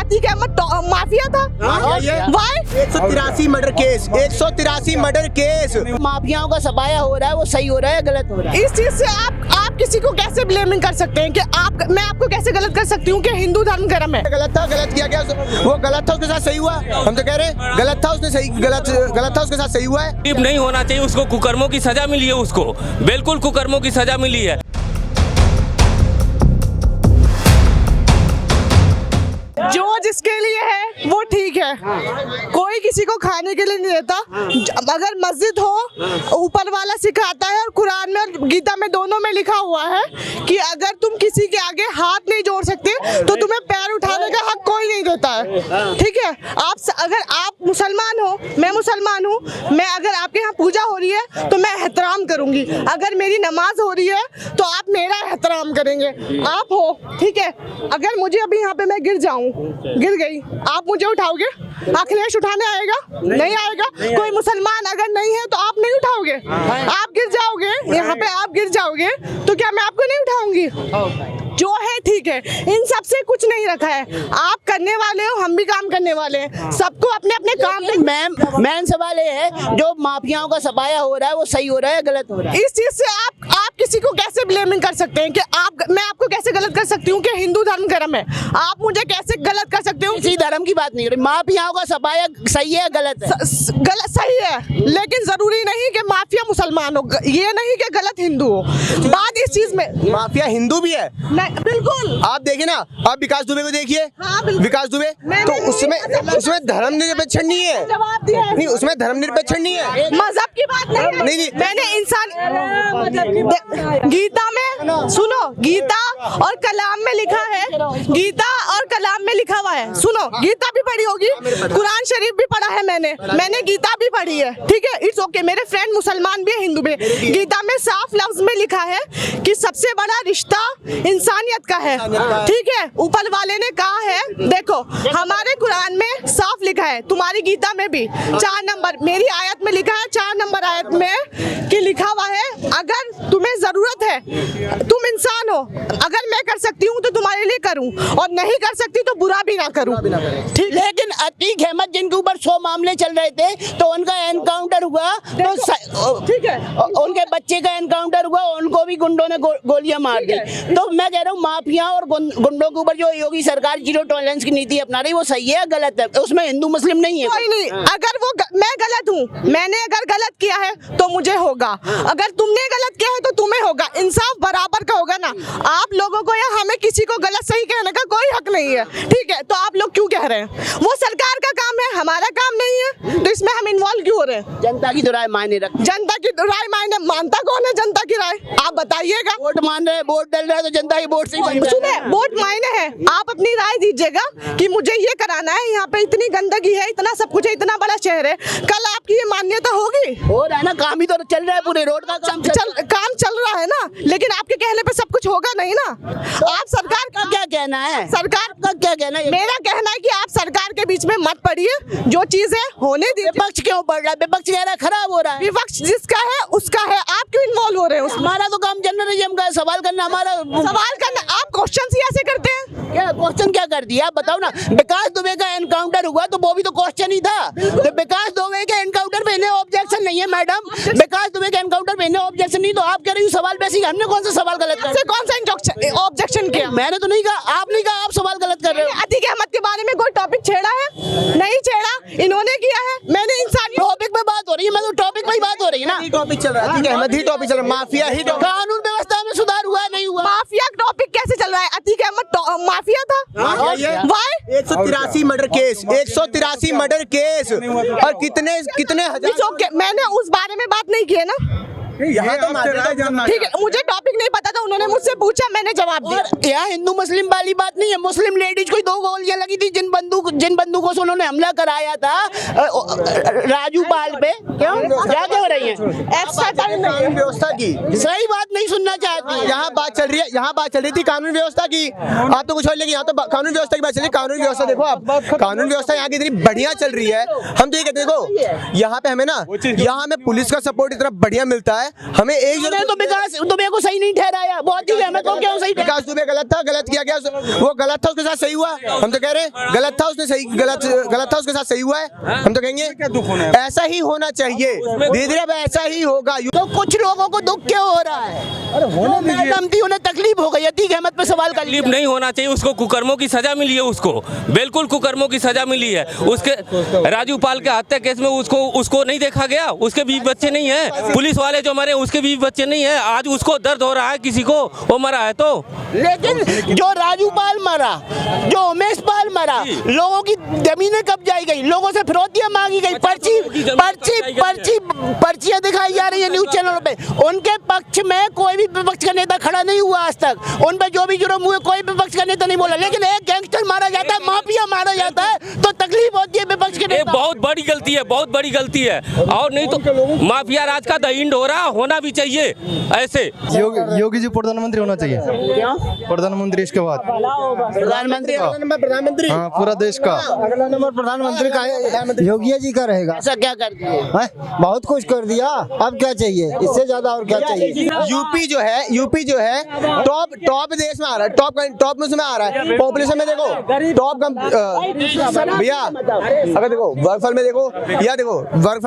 Atiq Ahmad mafia था? Why 183 murder case, 183 murder case. माफियाओं का सफाया हो रहा है, वो सही हो रहा है, गलत हो रहा है। इस चीज से आप किसी को कैसे ब्लेमिंग कर सकते हैं कि मैं आपको कैसे गलत कर सकती हूँ कि हिंदू धर्म गरम है? गलत था, गलत किया गया, वो गलत था, उसके साथ सही हुआ। हम तो कह रहे हैं गलत था, उसने सही, गलत था, उसके साथ सही हुआ है। नहीं होना चाहिए, उसको कुकर्मों की सजा मिली है, उसको बिल्कुल कुकर्मों की सजा मिली है। जो जिसके लिए है वो ठीक है, कोई किसी को खाने के लिए नहीं देता। अगर मस्जिद हो, ऊपर वाला सिखाता है और कुरान में और गीता में दोनों में लिखा हुआ है कि अगर तुम किसी के आगे हाथ नहीं जोड़ सकते तो तुम्हें पैर उठाने का हक कोई नहीं देता है। ठीक है, अगर आप मुसलमान हो, मैं मुसलमान हूँ, मैं अगर आपके यहाँ पूजा हो रही है तो मैं एहतराम करूंगी। अगर मेरी नमाज हो रही है तो आप मेरा एहतराम करेंगे। आप हो, ठीक है, अगर मुझे अभी यहाँ पे मैं गिर जाऊं, गिर गई, आप मुझे उठाओगे? अखिलेश उठाने आएगा? नहीं आएगा। कोई मुसलमान अगर नहीं है तो आप नहीं उठाओगे? आप गिर जाओगे, यहाँ पे आप गिर जाओगे तो क्या मैं आपको नहीं उठाऊंगी? जो है ठीक है, इन सब से कुछ नहीं रखा है। आप करने वाले हो, हम भी काम करने वाले हैं, सबको अपने अपने काम पे। मेन सवाल ये है, जो माफियाओं का सफाया हो रहा है, वो सही हो रहा है, गलत हो रहा है। इस चीज से आप किसी को कैसे ब्लेमिंग कर सकते हैं कि मैं आपको कैसे गलत कर सकती हूँ कि हिंदू धर्म गरम है? आप मुझे कैसे गलत कर सकते हो? किसी धर्म की बात नहीं हो रही, माफियाओं का सफाया सही है, गलत है? गलत सही है, लेकिन जरूरी नहीं कि माफिया मुसलमान हो, ये नहीं कि गलत हिंदू हो। बात इस चीज में, माफिया हिंदू भी है। नहीं, बिल्कुल। आप देखिए ना, आप विकास दुबे को देखिए। हाँ, बिल्कुल। विकास दुबे तो उसमें धर्मनिरपेक्ष नहीं है। जवाब दिया है। नहीं, उसमें धर्मनिरपेक्ष नहीं है, मजहब की बात नहीं है। मैंने इंसान गीता में सुनो, गीता और कलाम में लिखा है, गीता और कलाम में लिखा हुआ है। सुनो, गीता भी पढ़ी होगी, कुरान शरीफ भी पढ़ा है मैंने गीता भी पढ़ी है, ठीक है, इट्स ओके। मेरे फ्रेंड मुसलमान भी है, हिंदू भी है। गीता में साफ लफ्ज में लिखा है कि सबसे बड़ा रिश्ता इंसानियत का है, ठीक है। ऊपर वाले ने कहा है, देखो हमारे कुरान में साफ लिखा है, तुम्हारी गीता में भी 4 नंबर मेरी आयत में लिखा है, 4 नंबर आयत में कि लिखा हुआ है, अगर तुम्हें जरूरत है, तुम इंसान हो, अगर मैं कर सकती हूँ तो तुम्हारे लिए करूँ, और नहीं कर सकती तो बुरा भी ना करूँ, ठीक। लेकिन अतीक अहमद जिनके ऊपर 100 मामले चल रहे थे, तो उनका एनकाउंटर हुआ, तो ठीक है, उनके बच्चे का एनकाउंटर हुआ, उनको भी गुंडों ने गोलियां मार दी। तो मैं कह रहा हूँ, माफिया और गुंडों के ऊपर जो योगी सरकार जीरो टॉलरेंस की नीति अपना रही, वो सही है, गलत है? उसमें हिंदू मुस्लिम नहीं है। कोई नहीं, अगर वो मैं गलत हूँ, मैंने अगर गलत किया है तो मुझे होगा, अगर तुमने गलत किया है तो तुम्हें होगा। इंसाफ बराबर का होगा ना। आप लोगों को या हमें किसी को गलत सही कहने का कोई हक नहीं है, ठीक है। तो आप लोग क्यों कह रहे हैं? वो सरकार का काम है, हमारा काम नहीं है, तो इसमें हम इन्वॉल्व क्यों हो रहे हैं? जनता की तो राय मायने रख, जनता की राय मायने मानता कौन है? जनता की राय आप बताइएगा। वोट मान रहे हैं, वोट डल रहा है, तो जनता की वोट से ही बन रहा है। सुने, वोट मायने है, आप अपनी राय दीजिएगा कि मुझे ये कराना है, यहाँ पे इतनी गंदगी है, इतना सब कुछ है, इतना बड़ा शहर है, कल आपकी ये मान्यता होगी? हो रहा है ना, काम ही तो चल रहा है, पूरे रोड का काम चल रहा है ना, लेकिन आपके कहने पे सब कुछ होगा नहीं ना। तो आप सरकार का क्या कहना है? सरकार का क्या कहना है? मेरा कहना है कि आप सरकार के बीच में मत पड़िए, जो चीज है होने दीजिए। विपक्ष क्यों पड़ रहा है? विपक्ष कह रहा है खराब हो रहा है। विपक्ष जिसका है उसका है, आप क्यों इन्वॉल्व हो रहे हैं? हमारा तो काम जर्नलिज्म का सवाल करना, हमारा सवाल करना। आप क्वेश्चन ही ऐसे करते हैं। क्या क्वेश्चन क्या कर दिया, बताओ ना। विकास दुबे का एनकाउंटर हुआ तो वो भी तो क्वेश्चन ही था। तो विकास दुबे के एनकाउंटर पे इन्हें ऑब्जेक्शन नहीं है मैडम, विकास दुबे के एनकाउंटर पे इन्हें ऑब्जेक्शन नहीं, तो आप कह रही हो सवाल वैसे ही। हमने कौन सा सवाल गलत कर? कौन सा ऑब्जेक्शन किया? मैंने तो नहीं कहा, आप नहीं कहा, आप सवाल गलत कर रहे हो। अतीक अहमद के बारे में कोई टॉपिक छेड़ा है? नहीं छेड़ा, इन्होंने किया है। मैंने इंसानी टॉपिक पे बात हो रही है, मैं तो टॉपिक पे ही बात हो रही है ना। टॉपिक चल रहा है, अतीक अहमद ही टॉपिक चल रहा है, माफिया ही टॉपिक। कानून व्यवस्था में सुधार हुआ है, नहीं हुआ? माफिया टॉपिक कैसे चल रहा है? अतीक अहमद माफिया था? Why 183 murder case, 183 murder case, और कितने हजार। मैंने उस बारे में बात नहीं की है ना। यहाँ तो ठीक है, मुझे टॉपिक नहीं पता था, उन्होंने मुझसे पूछा, मैंने जवाब दिया। यहाँ हिंदू मुस्लिम वाली बात नहीं है। मुस्लिम लेडीज को 2 गोलियां लगी थी, जिन बंदूकों से उन्होंने हमला कराया था राजू पाल पे। क्यों क्या हो रही है? एक्स्ट्रा टाइम कानून व्यवस्था की सही बात नहीं सुनना चाहती। यहाँ बात चल रही है, यहाँ बात चल रही थी कानून व्यवस्था की। आप तो कुछ और, लेकिन यहाँ तो कानून व्यवस्था की बात चल रही है। कानून व्यवस्था देखो आप, कानून व्यवस्था यहाँ की इतनी बढ़िया चल रही है। हम तो ये कहते हैं, देखो यहाँ पे हमें ना, यहाँ हमें पुलिस का सपोर्ट इतना बढ़िया मिलता है है, हमें एक मैंने तो विकास दुबे को सही नहीं ठहराया, बहुत ही मैं तो क्यों सही विकास दुबे गलत था, गलत किया गया, वो गलत था, उसके साथ सही हुआ, हम तो कह रहे हैं गलत था, उसने सही गलत था, उसके साथ सही हुआ है, हम तो कहेंगे ऐसा ही होना चाहिए, धीरे धीरे अब ऐसा ही होगा। तो कुछ लोगों को दुख क्यों हो रहा है? मैडम थी, उन्हें तकलीफ हो गई, अतीक अहमद पे सवाल कर तकलीफ नहीं होना चाहिए उसको, कुकर्मों की सजा मिली है उसको, बिल्कुल कुकर्मों की सजा मिली है। उसके राजू पाल के हत्या केस में उसको नहीं देखा गया, उसके बीवी बच्चे नहीं है, पुलिस वाले जो मरे उसके बीवी बच्चे नहीं है, आज उसको दर्द हो रहा है किसी को, वो मरा है तो। लेकिन जो राजू पाल मरा, जो उमेश पाल मरा, लोगों की जमीनें कब्जाई गई, लोगों से फिरौतियां मांगी गई, पर्चियां दिखाई जा रही है न्यूज चैनलों पे, उनके पक्ष में कोई भी विपक्ष का नेता खड़ा नहीं हुआ आज तक, उन पर जो भी जुर्म हुए कोई विपक्ष का नेता नहीं बोला। लेकिन एक गैंगस्टर मारा जाता है, माफिया मारा जाता है, तो तकलीफ होती है विपक्ष के ये नेता। बहुत बड़ी गलती है, बहुत बड़ी गलती है, और नहीं तो माफिया राज का द एंड हो रहा, होना भी चाहिए ऐसे। योगी जी प्रधानमंत्री होना चाहिए, प्रधानमंत्री इसके बाद प्रधानमंत्री हाँ, पूरा देश का अगला नंबर प्रधानमंत्री का योगी जी का रहेगा। ऐसा क्या कर दिए? बहुत कुछ कर दिया, अब क्या चाहिए, इससे ज्यादा और क्या चाहिए? यूपी जो है टॉप देश में आ रहा है, टॉप में आ रहा है, पॉपुलेशन में देखो टॉप भैया, अगर देखो वर्गफल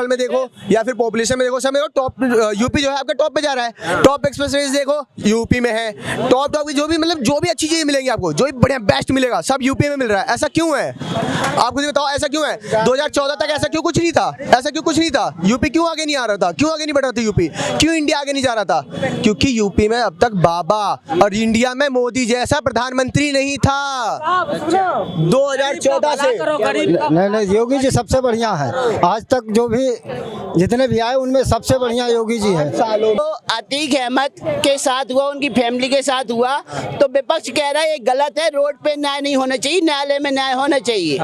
में देखो या फिर पॉपुलेशन में देखो, सब में टॉप यूपी जो है आपका टॉप पे जा रहा है। टॉप एक्सप्रेस देखो यूपी में है, टॉप की जो भी मतलब जो भी अच्छी चीजें मिलेंगी आपको, जो भी बढ़िया बेस्ट मिलेगा सब यूपी में मिल रहा है। ऐसा क्यों है, आप मुझे बताओ, ऐसा क्यों है? 2014 तक ऐसा क्यों कुछ नहीं था, यूपी क्यों आगे नहीं आ रहा था, क्यों आगे नहीं बढ़ रहा था यूपी, क्यों इंडिया आगे नहीं जा रहा था? क्योंकि यूपी में अब तक बाबा और इंडिया में मोदी जैसा प्रधानमंत्री नहीं था 2014 से। नहीं, योगी जी सबसे बढ़िया है, आज तक जो भी जितने भी आए उनमें सबसे बढ़िया योगी जी है। तो अतीक अहमद के साथ हुआ, उनकी फैमिली के साथ हुआ, तो विपक्ष कह रहा है ये गलत है, रोड पे न्याय नहीं होना चाहिए, न्यायालय में न्याय होना चाहिए।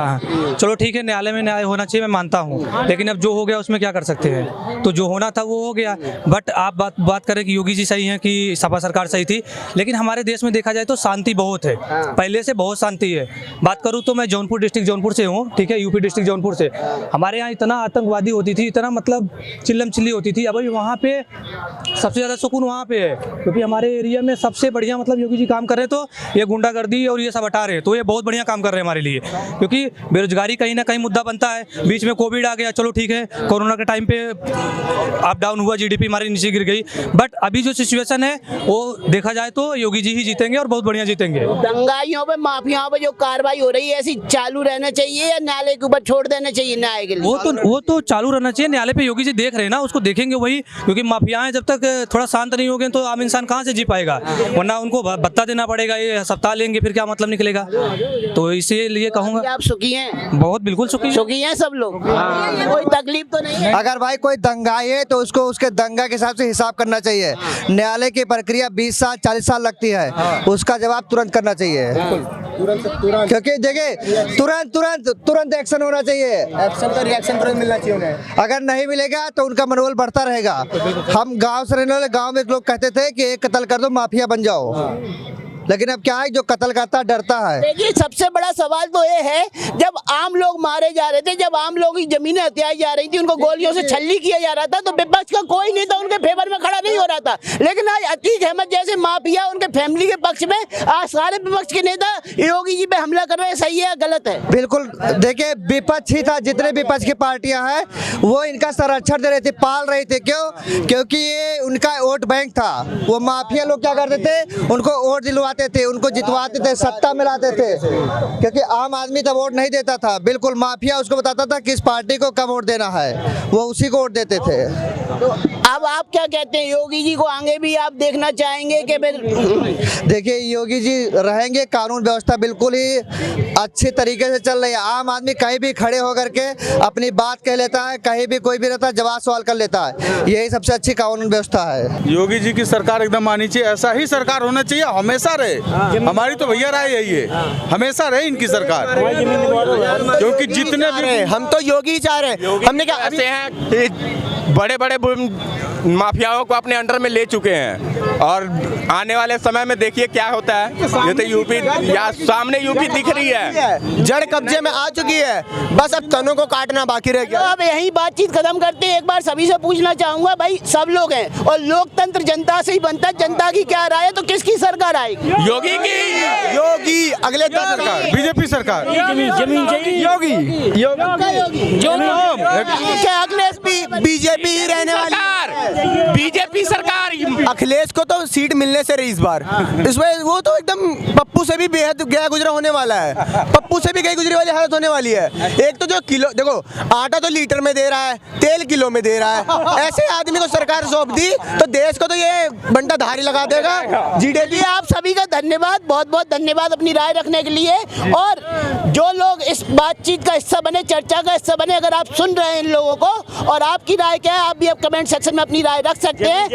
चलो ठीक है, न्यायालय में न्याय होना चाहिए, मैं मानता हूँ, लेकिन अब जो हो गया उसमें क्या कर सकते हैं, तो जो होना था वो हो गया। बट आप बात करें कि योगी जी सही हैं कि सपा सरकार सही थी, लेकिन हमारे देश में देखा जाए तो शांति बहुत है, पहले से बहुत शांति है। बात करूँ तो मैं जौनपुर डिस्ट्रिक्ट जौनपुर से हूँ, ठीक है, यूपी डिस्ट्रिक्ट जौनपुर से। हमारे यहाँ इतना आतंकवादी होती थी, इतना मतलब चिल्लम चिल्ली होती थी, अब वहाँ पे सबसे ज़्यादा सुकून वहाँ पे है, क्योंकि हमारे एरिया में सबसे बढ़िया मतलब योगी जी काम कर रहे हैं। तो ये गुंडागर्दी और ये सब हटा रहे हैं, तो ये बहुत बढ़िया काम कर रहे हैं हमारे लिए, क्योंकि बेरोजगारी कहीं ना कहीं मुद्दा बनता है। बीच में कोविड आ गया, चलो ठीक है, कोरोना के टाइम पे अप डाउन हुआ, जीडीपी हमारी नीचे गिर गई, बट अभी जो सिचुएशन है वो देखा जाए तो योगी जी ही जीतेंगे और बहुत बढ़िया जीतेंगे। दंगाइयों पे, माफियाओं पे जो कार्रवाई हो रही है, ऐसी चालू रहना चाहिए या न्यायालय के ऊपर छोड़ देना चाहिए न्याय के लिए? वो तो चालू रहना चाहिए, न्यायालय पे योगी जी देख रहे हैं ना, उसको देखेंगे वही, क्योंकि माफियाएं जब तक थोड़ा शांत नहीं होंगे तो आम इंसान कहाँ से जी पाएगा, वरना उनको भत्ता देना पड़ेगा, ये सप्ताह लेंगे फिर क्या मतलब निकलेगा। तो इसीलिए कहूँगा आप सुखी हैं? बहुत बिल्कुल सुखी हैं सब लोग, कोई तकलीफ तो नहीं है? अगर भाई कोई दंगाए तो उसको उसके दंगा के हिसाब से हिसाब करना चाहिए। न्यायालय की प्रक्रिया 20 साल 40 साल लगती है, उसका जवाब तुरंत करना चाहिए, क्योंकि देखिए तुरंत एक्शन होना चाहिए, एक्शन का रिएक्शन तुरंत मिलना चाहिए उन्हें। अगर नहीं मिलेगा तो उनका मनोबल बढ़ता रहेगा। हम गांव से रहने वाले, गांव में लोग कहते थे कि एक कत्ल कर दो माफिया बन जाओ, लेकिन अब क्या है, जो कत्ल करता डरता है। देखिए सबसे बड़ा सवाल तो ये है, जब आम लोग मारे जा रहे थे, जब आम लोगों की जमीनें हथियाई जा रही थी, उनको गोलियों से छल्ली किया जा रहा था, तो विपक्ष का कोई नेता उनके फेवर में खड़ा नहीं हो रहा था। लेकिन आज अतीक अहमद जैसे माफिया उनके फैमिली के पक्ष में, आज सारे विपक्ष के नेता योगी जी पे हमला कर रहे हैं, सही है या गलत है? बिल्कुल, देखिए विपक्ष ही था, जितने विपक्ष की पार्टियां हैं वो इनका संरक्षण दे रही थी, पाल रही थी। क्यों? क्योंकि ये उनका वोट बैंक था। वो माफिया लोग क्या करते थे, उनको वोट दिलवाते थे, उनको जितवाते थे, सत्ता में लाते थे, क्योंकि आम आदमी तो वोट नहीं देता था। बिल्कुल माफिया उसको बताता था किस पार्टी को कब वोट देना है, वो उसी को वोट देते थे। तो अब आप क्या कहते हैं, योगी जी को आगे भी आप देखना चाहेंगे कि देखिए योगी जी रहेंगे, कानून व्यवस्था बिल्कुल ही अच्छे तरीके से चल रही है। आम आदमी कहीं भी खड़े होकर के अपनी बात कह लेता है, कहीं भी कोई भी रहता है जवाब सवाल कर लेता है, यही सबसे अच्छी कानून व्यवस्था है। योगी जी की सरकार एकदम आनी चाहिए, ऐसा ही सरकार होना चाहिए, हमेशा रहे। हमारी तो भैया राय यही है, हमेशा रहे इनकी सरकार, क्योंकि जितने भी हम तो योगी चाह रहे हैं। हमने क्या ऐसे हैं बड़े बड़े माफियाओं को अपने अंडर में ले चुके हैं और आने वाले समय में देखिए क्या होता है। ये तो यूपी या सामने यूपी दिख रही है, जड़ कब्जे में आ चुकी है, बस अब तनों को काटना बाकी रह तो गया। अब यही बातचीत खत्म करते हैं। एक बार सभी से पूछना चाहूंगा, भाई सब लोग हैं और लोकतंत्र जनता से ही बनता है। जनता की क्या राय है, तो किसकी सरकार आएगी? योगी की। योगी अगले 10 सरकार, बीजेपी सरकार, योगी क्या अखिलेश बीजेपी ही रहने वाली सरकार, बीजेपी सरकार। अखिलेश को तो सीट मिलने से रही इस बार, इसमें वो तो एकदम पप्पू से भी बेहद गया गुजरा होने वाला है, पप्पू से भी गई गुजरी वाली हालत होने वाली है। एक तो जो किलो देखो, आटा तो लीटर में दे रहा है, तेल किलो में दे रहा है, ऐसे आदमी को सरकार सौंप दी तो देश को तो ये बंटा धारी लगा देगा। जी आप सभी का धन्यवाद, बहुत बहुत धन्यवाद अपनी राय रखने के लिए। और जो लोग इस बातचीत का हिस्सा बने, चर्चा का हिस्सा बने, अगर आप सुन रहे हैं इन लोगों को और आपकी राय क्या है, आप भी अब कमेंट सेक्शन में अपनी राय रख सकते हैं।